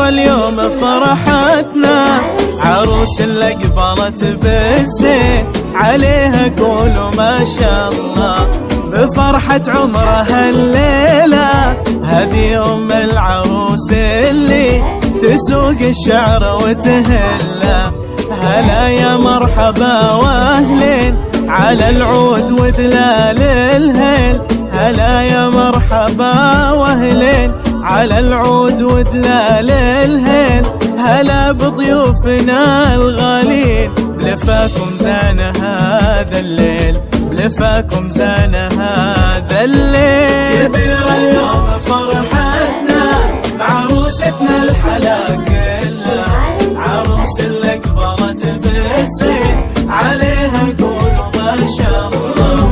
كبيرة اليوم فرحتنا، عروس اللي قبلت بالزين عليها قولوا ما شاء الله. بفرحة عمرها الليلة هذه أم العروس اللي تسوق الشعر وتهله. هلا يا مرحبا واهلين على العود ودلال الهيل. هلا يا مرحبا واهلين على العود ودلال الهيل. هلا بضيوفنا الغالين بلفاكم زان هذا الليل، بلفاكم زان هذا الليل. كبيرة اليوم فرحتنا بعروستنا الحلا كلها، عروس اللي قبلت بالزين عليها قولوا ما شاء الله.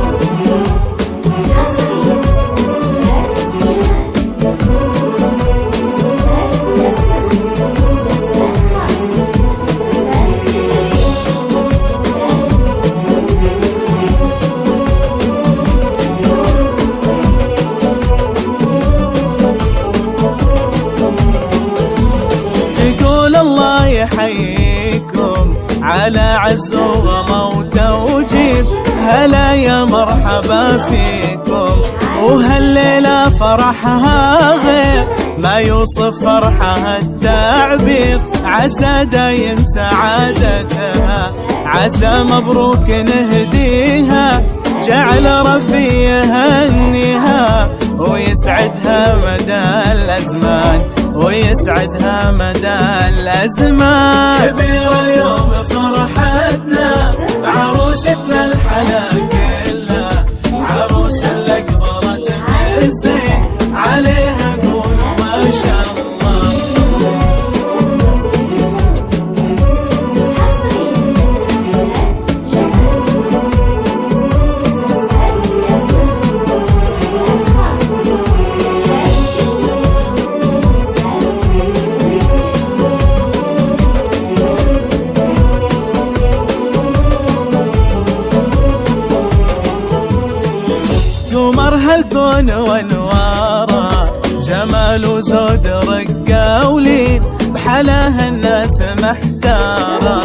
يحييكم على عز وغلا وتوجيب. هلا يا مرحبا فيكم وهالليلة فرحها غير ما يوصف فرحها التعبير. عسى دايم سعادتها، عسى مبروك نهديها. جعل ربي يهنيها ويسعدها مدى الأزمان، ويسعدها مدى الأزمان. كبيرة اليوم فرحتنا بعروستنا الحلا كلها، عروس اللي قبلت بالزين عليها قولوا ما شاء الله. قمرها الكون وانواره جمال وزود رقة ولين، بحلاها الناس محتارة.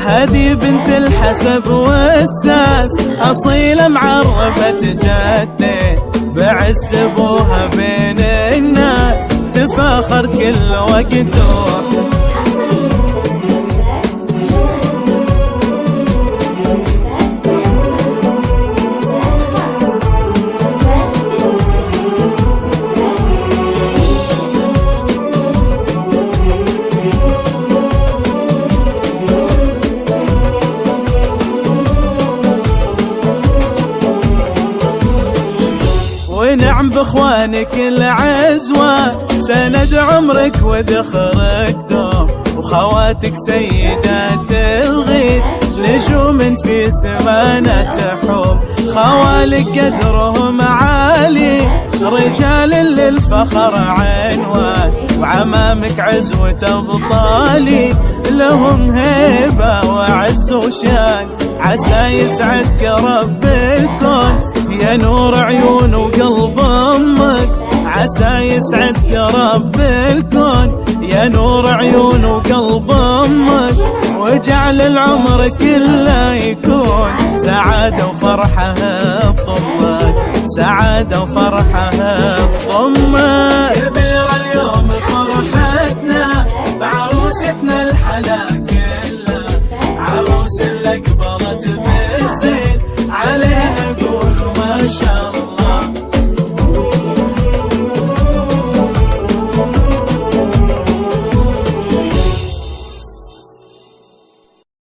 هذه بنت الحسب والساس أصيلة معرفة جدين، بعز ابوها بين الناس تفاخر كل وقت. ونعم باخوانك العزوة سند عمرك وذخرك دوم، وخواتك سيدات الغيث نجوم في سمانة حب. خوالك قدرهم عالي رجال للفخر عنوان، وعمامك عزوة أبطالي لهم هيبة وعز وشان. عسى يسعدك رب الكون يا نور عيون وقلب أمك، عسى يسعدك رب الكون يا نور عيون وقلب أمك. وجعل العمر كله يكون سعادة وفرحة بضمك، سعادة وفرحة بضمك.